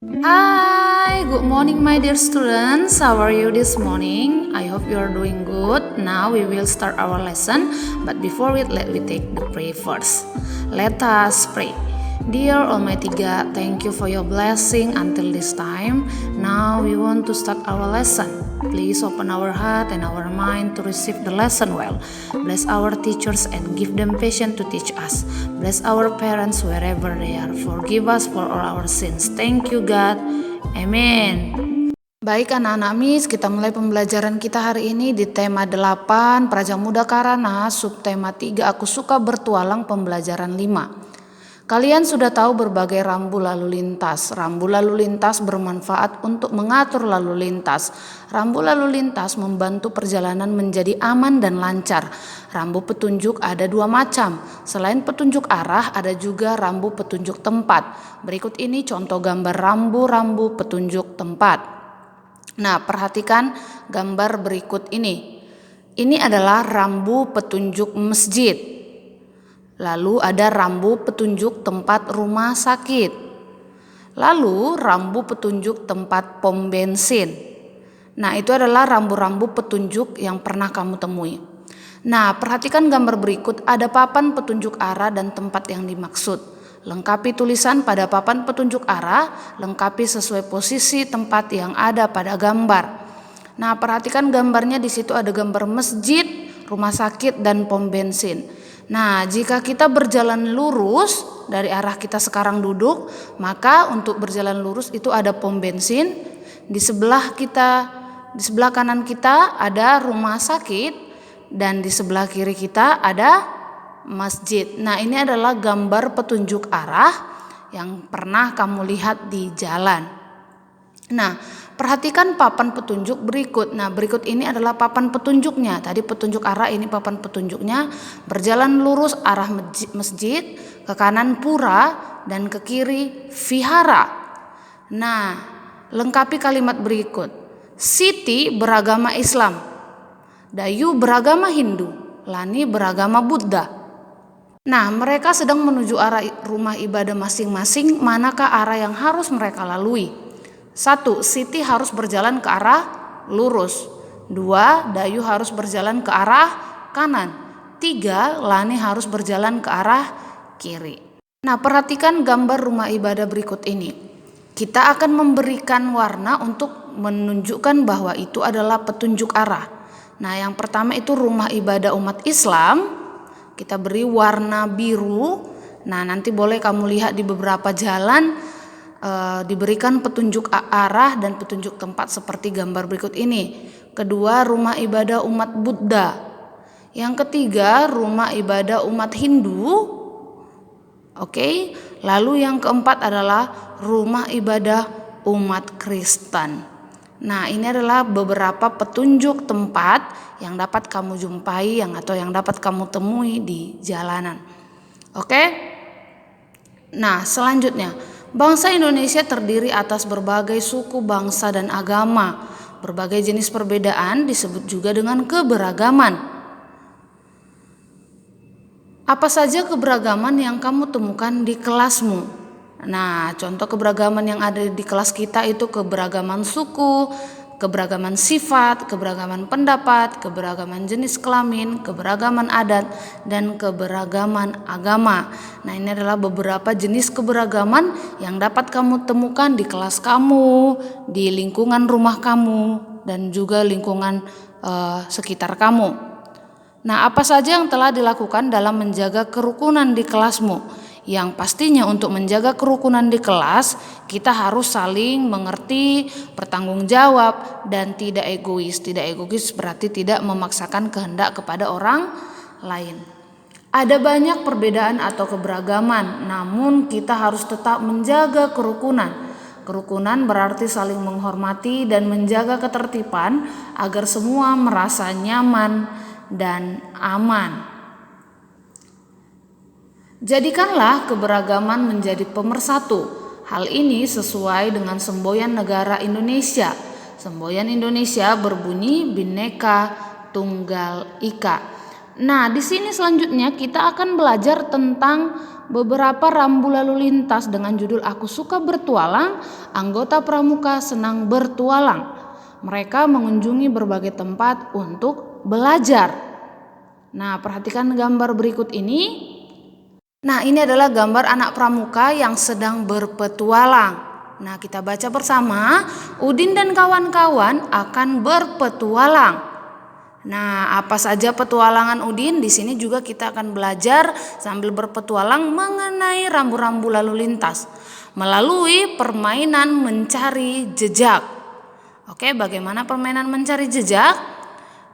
Hi, good morning, my dear students. How are you this morning? I hope you are doing good. Now we will start our lesson, but before it, let me take the prayer first. Let us pray. Dear Almighty God, thank you for your blessing until this time. Now we want to start our lesson. Please open our heart and our mind to receive the lesson well. Bless our teachers and give them patience to teach us. Bless our parents wherever they are. Forgive us for all our sins. Thank you God. Amen. Baik anak-anak Miss, kita mulai pembelajaran kita hari ini di tema 8 Praja Muda Karana, subtema 3 Aku Suka Bertualang, pembelajaran 5. Kalian sudah tahu berbagai rambu lalu lintas. Rambu lalu lintas bermanfaat untuk mengatur lalu lintas. Rambu lalu lintas membantu perjalanan menjadi aman dan lancar. Rambu petunjuk ada 2 macam. Selain petunjuk arah, ada juga rambu petunjuk tempat. Berikut ini contoh gambar rambu-rambu petunjuk tempat. Nah, perhatikan gambar berikut ini. Ini adalah rambu petunjuk masjid. Lalu ada rambu petunjuk tempat rumah sakit. Lalu rambu petunjuk tempat pom bensin. Nah, itu adalah rambu-rambu petunjuk yang pernah kamu temui. Nah, perhatikan gambar berikut, ada papan petunjuk arah dan tempat yang dimaksud. Lengkapi tulisan pada papan petunjuk arah, lengkapi sesuai posisi tempat yang ada pada gambar. Nah, perhatikan gambarnya, di situ ada gambar masjid, rumah sakit, dan pom bensin. Nah, jika kita berjalan lurus dari arah kita sekarang duduk, maka untuk berjalan lurus itu ada pom bensin. Di sebelah kanan kita ada rumah sakit, dan di sebelah kiri kita ada masjid. Nah, ini adalah gambar petunjuk arah yang pernah kamu lihat di jalan. Nah, perhatikan papan petunjuk berikut. Nah, berikut ini adalah papan petunjuknya. Tadi petunjuk arah, ini papan petunjuknya. Berjalan lurus arah masjid, ke kanan pura, dan ke kiri vihara. Nah, lengkapi kalimat berikut. Siti beragama Islam, Dayu beragama Hindu, Lani beragama Buddha. Nah, mereka sedang menuju arah rumah ibadah masing-masing. Manakah arah yang harus mereka lalui? 1. Siti harus berjalan ke arah lurus. 2. Dayu harus berjalan ke arah kanan. 3. Lani harus berjalan ke arah kiri. Nah, perhatikan gambar rumah ibadah berikut ini. Kita akan memberikan warna untuk menunjukkan bahwa itu adalah petunjuk arah. Nah, yang pertama itu rumah ibadah umat Islam. Kita beri warna biru. Nah, nanti boleh kamu lihat di beberapa jalan diberikan petunjuk arah dan petunjuk tempat seperti gambar berikut ini. Kedua, rumah ibadah umat Buddha. Yang ketiga, rumah ibadah umat Hindu. Oke. Lalu yang keempat adalah rumah ibadah umat Kristen. Nah, ini adalah beberapa petunjuk tempat yang dapat kamu jumpai atau yang dapat kamu temui di jalanan. Oke? Nah, selanjutnya, bangsa Indonesia terdiri atas berbagai suku, bangsa, dan agama. Berbagai jenis perbedaan disebut juga dengan keberagaman. Apa saja keberagaman yang kamu temukan di kelasmu? Nah, contoh keberagaman yang ada di kelas kita itu keberagaman suku, keberagaman sifat, keberagaman pendapat, keberagaman jenis kelamin, keberagaman adat, dan keberagaman agama. Nah, ini adalah beberapa jenis keberagaman yang dapat kamu temukan di kelas kamu, di lingkungan rumah kamu, dan juga lingkungan sekitar kamu. Nah, apa saja yang telah dilakukan dalam menjaga kerukunan di kelasmu? Yang pastinya untuk menjaga kerukunan di kelas, kita harus saling mengerti, bertanggung jawab, dan tidak egois. Tidak egois berarti tidak memaksakan kehendak kepada orang lain. Ada banyak perbedaan atau keberagaman, namun kita harus tetap menjaga kerukunan. Kerukunan berarti saling menghormati dan menjaga ketertiban agar semua merasa nyaman dan aman. Jadikanlah keberagaman menjadi pemersatu. Hal ini sesuai dengan semboyan negara Indonesia. Semboyan Indonesia berbunyi Bhinneka Tunggal Ika. Nah, di sini selanjutnya kita akan belajar tentang beberapa rambu lalu lintas dengan judul Aku Suka Bertualang, anggota pramuka senang bertualang. Mereka mengunjungi berbagai tempat untuk belajar. Nah, perhatikan gambar berikut ini. Nah, ini adalah gambar anak pramuka yang sedang berpetualang. Nah, kita baca bersama, Udin dan kawan-kawan akan berpetualang. Nah, apa saja petualangan Udin? Di sini juga kita akan belajar sambil berpetualang mengenai rambu-rambu lalu lintas melalui permainan mencari jejak. Oke, bagaimana permainan mencari jejak?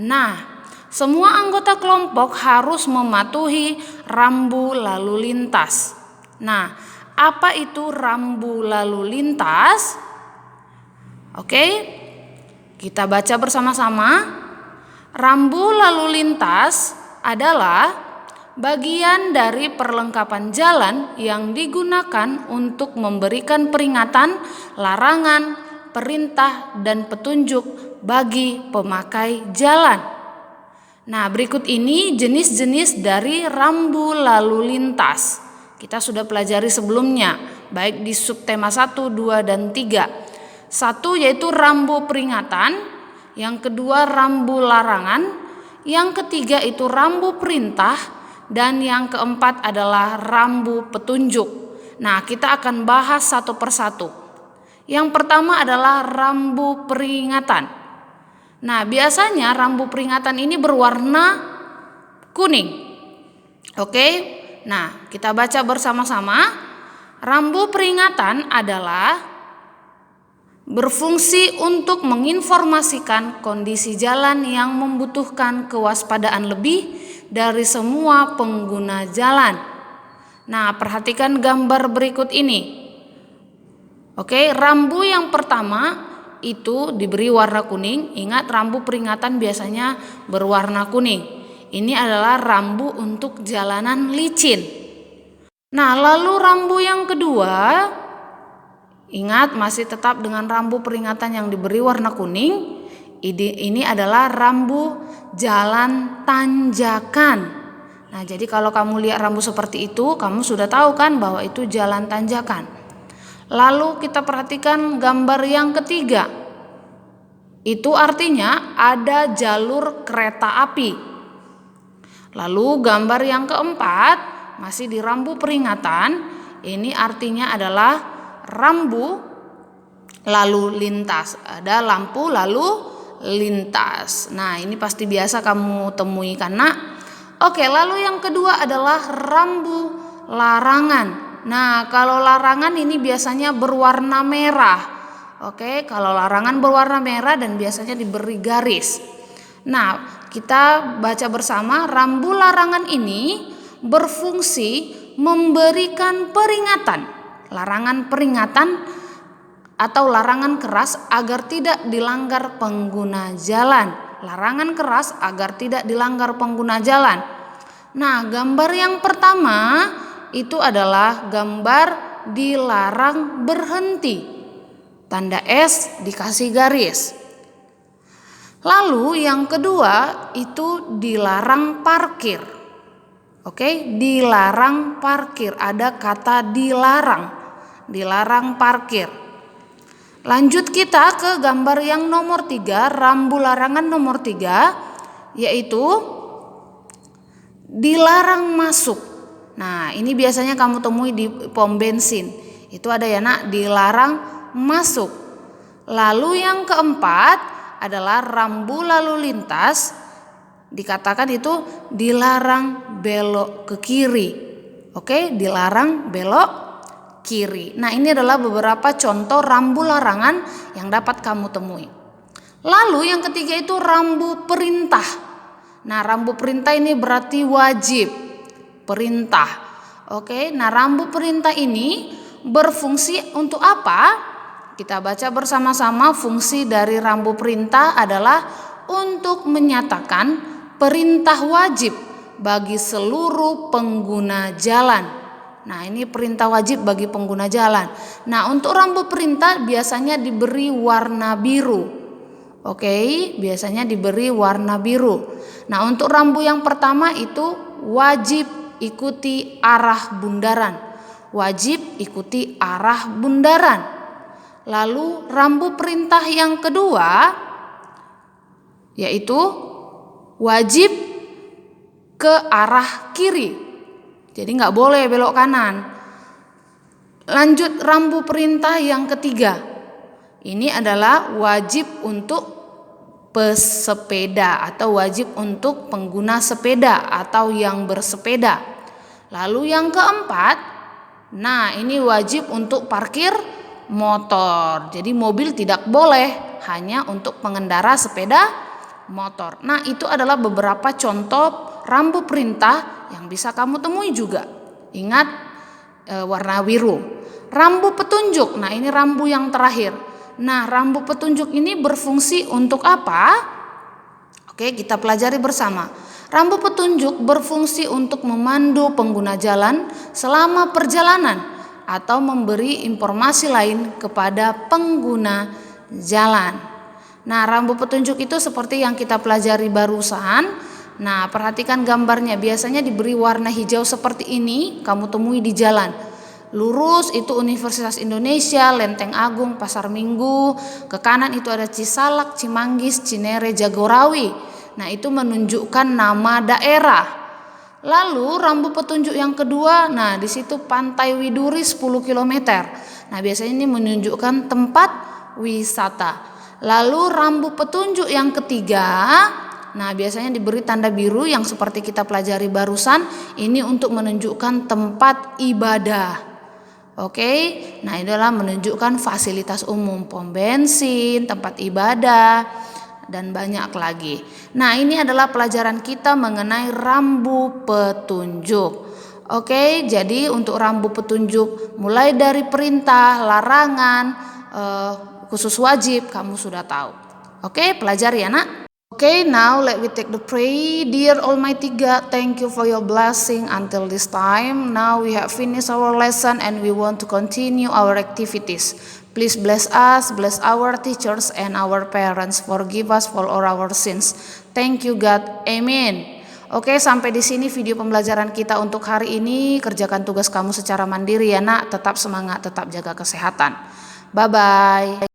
Nah, semua anggota kelompok harus mematuhi rambu lalu lintas. Nah, apa itu rambu lalu lintas? Oke, kita baca bersama-sama. Rambu lalu lintas adalah bagian dari perlengkapan jalan yang digunakan untuk memberikan peringatan, larangan, perintah, dan petunjuk bagi pemakai jalan. Nah, berikut ini jenis-jenis dari rambu lalu lintas. Kita sudah pelajari sebelumnya, baik di subtema 1, 2, dan 3. 1 yaitu rambu peringatan, yang kedua rambu larangan, yang ketiga itu rambu perintah, dan yang keempat adalah rambu petunjuk. Nah, kita akan bahas satu persatu. Yang pertama adalah rambu peringatan. Nah, biasanya rambu peringatan ini berwarna kuning. Oke, nah kita baca bersama-sama. Rambu peringatan adalah berfungsi untuk menginformasikan kondisi jalan yang membutuhkan kewaspadaan lebih dari semua pengguna jalan. Nah, perhatikan gambar berikut ini. Oke, rambu yang pertama itu diberi warna kuning. Ingat, rambu peringatan biasanya berwarna kuning. Ini adalah rambu untuk jalanan licin. Nah, lalu rambu yang kedua, ingat, masih tetap dengan rambu peringatan yang diberi warna kuning. Ini adalah rambu jalan tanjakan. Nah, jadi kalau kamu lihat rambu seperti itu, kamu sudah tahu kan bahwa itu jalan tanjakan. Lalu kita perhatikan gambar yang ketiga. Itu artinya ada jalur kereta api. Lalu gambar yang keempat, masih di rambu peringatan. Ini artinya adalah rambu lalu lintas, ada lampu lalu lintas. Nah, ini pasti biasa kamu temui kan, Nak? Oke, lalu yang kedua adalah rambu larangan. Nah, kalau larangan ini biasanya berwarna merah. Oke, kalau larangan berwarna merah dan biasanya diberi garis. Nah, kita baca bersama, rambu larangan ini berfungsi memberikan peringatan. Larangan peringatan atau larangan keras agar tidak dilanggar pengguna jalan. Larangan keras agar tidak dilanggar pengguna jalan. Nah, gambar yang pertama itu adalah gambar dilarang berhenti. Tanda S dikasih garis. Lalu yang kedua itu dilarang parkir. Oke, dilarang parkir. Ada kata dilarang. Dilarang parkir. Lanjut kita ke gambar yang nomor 3, rambu larangan nomor 3, yaitu dilarang masuk. Nah, ini biasanya kamu temui di pom bensin. Itu ada ya, Nak, dilarang masuk. Lalu yang keempat adalah rambu lalu lintas. Dikatakan itu dilarang belok ke kiri. Oke, dilarang belok kiri. Nah, ini adalah beberapa contoh rambu larangan yang dapat kamu temui. Lalu yang ketiga itu rambu perintah. Nah, rambu perintah ini berarti wajib. Perintah. Oke, nah rambu perintah ini berfungsi untuk apa? Kita baca bersama-sama. Fungsi dari rambu perintah adalah untuk menyatakan perintah wajib bagi seluruh pengguna jalan. Nah, ini perintah wajib bagi pengguna jalan. Nah, untuk rambu perintah biasanya diberi warna biru. Oke, biasanya diberi warna biru. Nah, untuk rambu yang pertama itu wajib ikuti arah bundaran. Wajib ikuti arah bundaran. Lalu rambu perintah yang kedua yaitu wajib ke arah kiri. Jadi nggak boleh belok kanan. Lanjut rambu perintah yang ketiga. Ini adalah wajib untuk pesepeda atau wajib untuk pengguna sepeda atau yang bersepeda. Lalu yang keempat, nah ini wajib untuk parkir motor. Jadi mobil tidak boleh, hanya untuk pengendara sepeda motor. Nah, itu adalah beberapa contoh rambu perintah yang bisa kamu temui juga. Ingat warna biru. Rambu petunjuk. Nah, ini rambu yang terakhir. Nah, rambu petunjuk ini berfungsi untuk apa? Oke, kita pelajari bersama. Rambu petunjuk berfungsi untuk memandu pengguna jalan selama perjalanan atau memberi informasi lain kepada pengguna jalan. Nah, rambu petunjuk itu seperti yang kita pelajari barusan. Nah, perhatikan gambarnya. Biasanya diberi warna hijau seperti ini, kamu temui di jalan. Lurus itu Universitas Indonesia, Lenteng Agung, Pasar Minggu. Ke kanan itu ada Cisalak, Cimanggis, Cinere, Jagorawi. Nah, itu menunjukkan nama daerah. Lalu rambu petunjuk yang kedua, nah di situ Pantai Widuri 10 km. Nah, biasanya ini menunjukkan tempat wisata. Lalu rambu petunjuk yang ketiga, nah biasanya diberi tanda biru yang seperti kita pelajari barusan. Ini untuk menunjukkan tempat ibadah. Oke, nah ini adalah menunjukkan fasilitas umum, pom bensin, tempat ibadah, dan banyak lagi. Nah, ini adalah pelajaran kita mengenai rambu petunjuk. Oke, jadi untuk rambu petunjuk mulai dari perintah, larangan, khusus wajib kamu sudah tahu. Oke, pelajari ya nak. Okay, now let we take the pray. Dear Almighty God, thank you for your blessing until this time. Now we have finished our lesson and we want to continue our activities. Please bless us, bless our teachers and our parents. Forgive us for all our sins. Thank you God. Amen. Oke, sampai di sini video pembelajaran kita untuk hari ini. Kerjakan tugas kamu secara mandiri ya nak. Tetap semangat, tetap jaga kesehatan. Bye-bye.